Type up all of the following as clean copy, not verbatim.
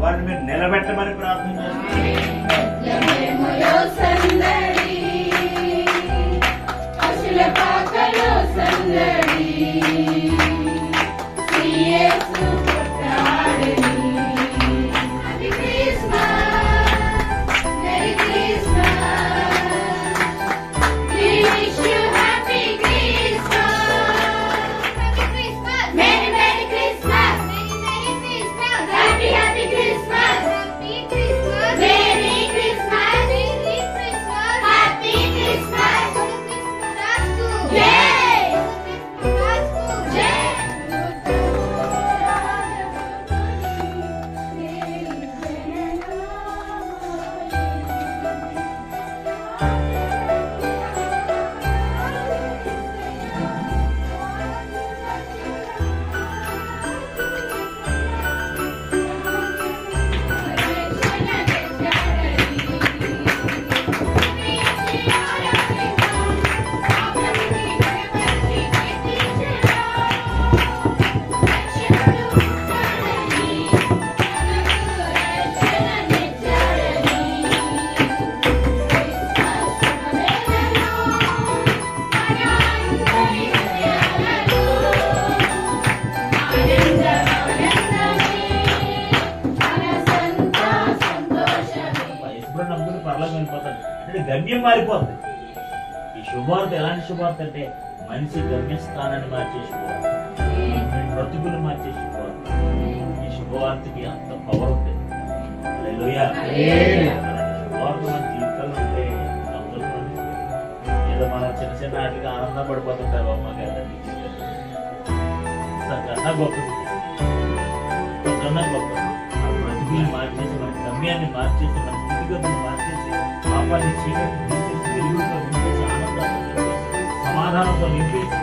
వారిని మీరు నిలబెట్టమని ప్రార్థన గమ్యం మారిపోతుంది. ఈ శుభవార్త ఎలాంటి శుభవార్త అంటే మనిషి గమ్యస్థానాన్ని మార్చేసుకోవాలి, బ్రతుకులు మార్చేసుకోవాలి. ఈ శుభవార్తకి అంత పవర్ ఉంటుంది. శుభవార్త మన జీవితంలో ఉంటే ఏదో మనం చిన్న చిన్న వాటికి ఆనందం పడిపోతుంటారు. అమ్మ కదండి కన్నా గొప్పది, కన్నా గొప్పది. బ్రతుకులు మార్చేసి మన గమ్యాన్ని మార్చేసి మన స్థితిగతులు మార్చేసి పాపాన్ని చీకటి తీసేసి వెలుగుతో నింపేసి ఆనందాన్ని సమాధానంతో నింపేసి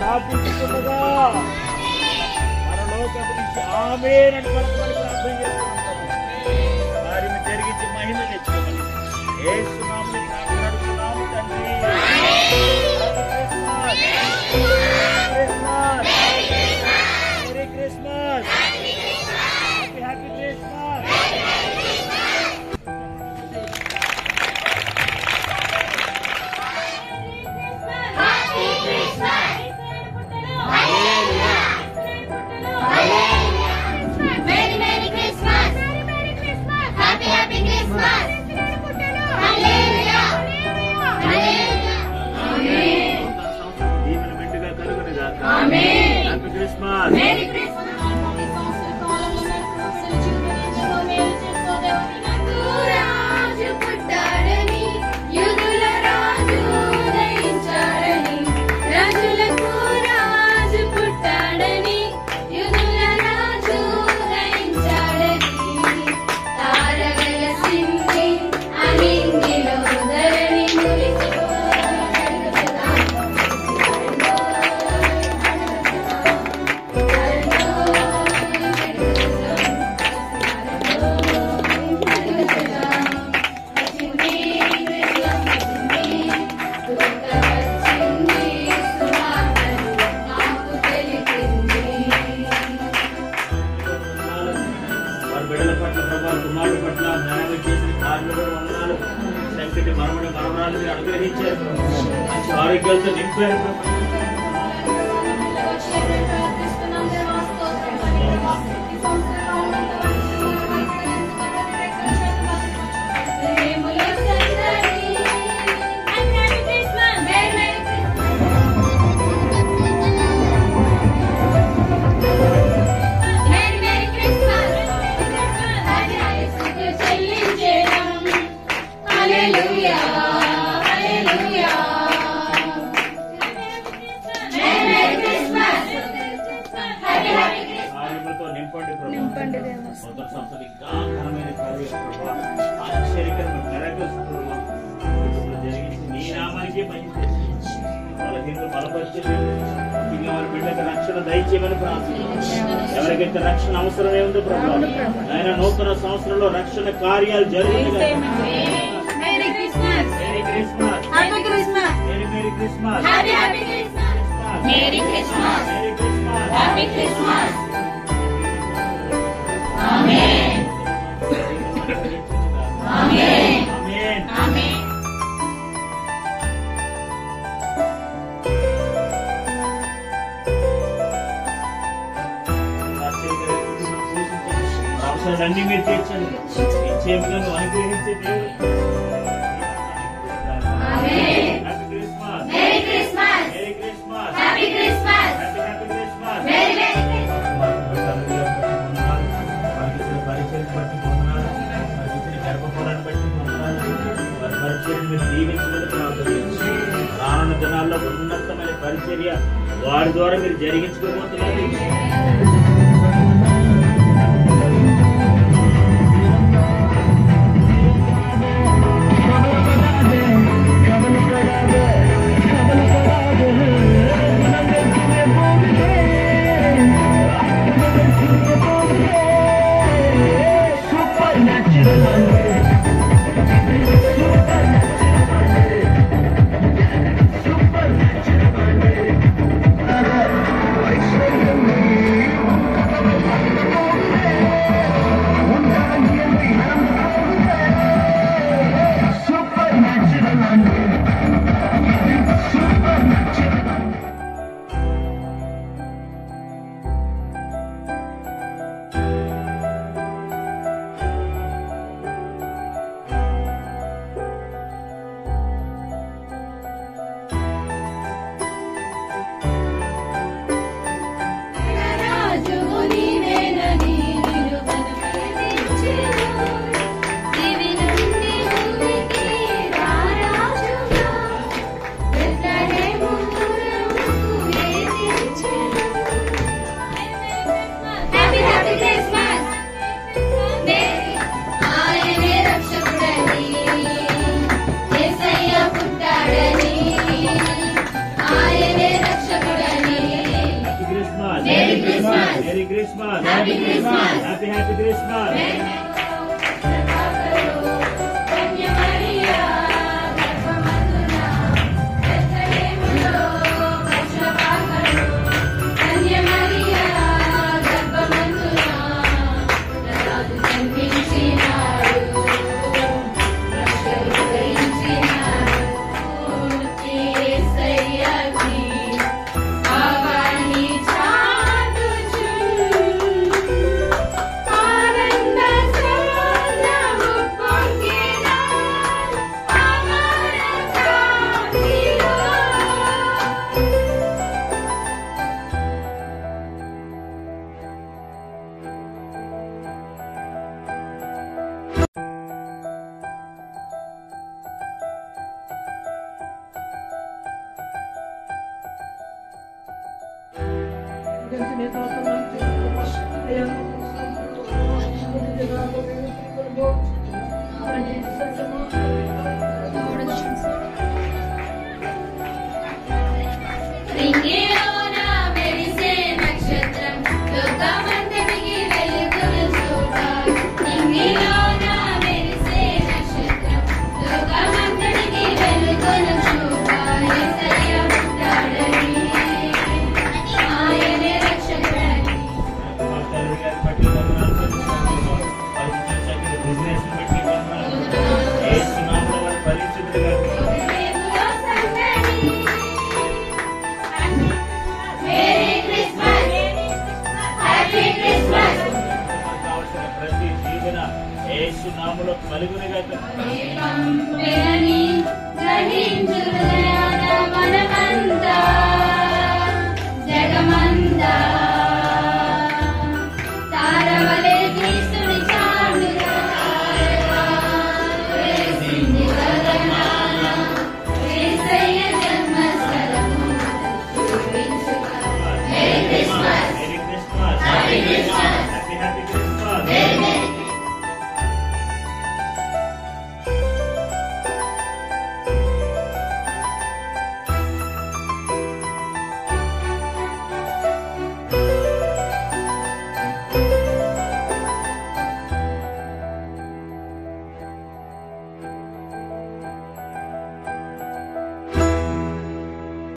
ప్రార్థించుకుండగా పరలోకపు నుంచి ఆమేన్ అని పలుకుమని ప్రార్థన చేస్తున్నాము. వారిని జరిగించి మహిమ తెచ్చుకోమని యేసు నామములో ప్రార్థిస్తున్నాము తండ్రి. Merry Christmas, happy Christmas. ఆరోగ్యాలతో నింపారు. ఆత్మతో నింపండి ప్రభు. నూతన సంవత్సరం ఇంకా ఘనమైన కార్యం ప్రభు, ఆశ్చర్యకరమైన మిరకల్స్ జరిగించి నీ నామానికే మహిమ బలహీనలు బలపరిచి వారి బిడ్డకు రక్షణ దయచేయమని ప్రార్థిస్తున్నాం. ఎవరికైతే రక్షణ అవసరమే ఉందో ప్రభు, ఆయన నూతన సంవత్సరంలో రక్షణ కార్యాలు జరుగుతాయి. అవసరాలన్నీ మీరు తీర్చండి. నిశ్చయంగా నువ్వు అనుగ్రహించే దేవుడు. Happy Christmas, merry Christmas, merry Christmas, happy Christmas, happy Christmas. పరిచయం బట్టి పొందాలి, గర్భఫలాన్ని బట్టి పొందాలి. వారి పరిచయం మీరు దీవించమని ప్రార్థించి రానున్న దినాల్లో ఉన్నతమైన పరిచర్య వారి ద్వారా మీరు జరిగించుకోబోతున్నారు. Merry Christmas, Happy Christmas, Happy Christmas. జగమంతా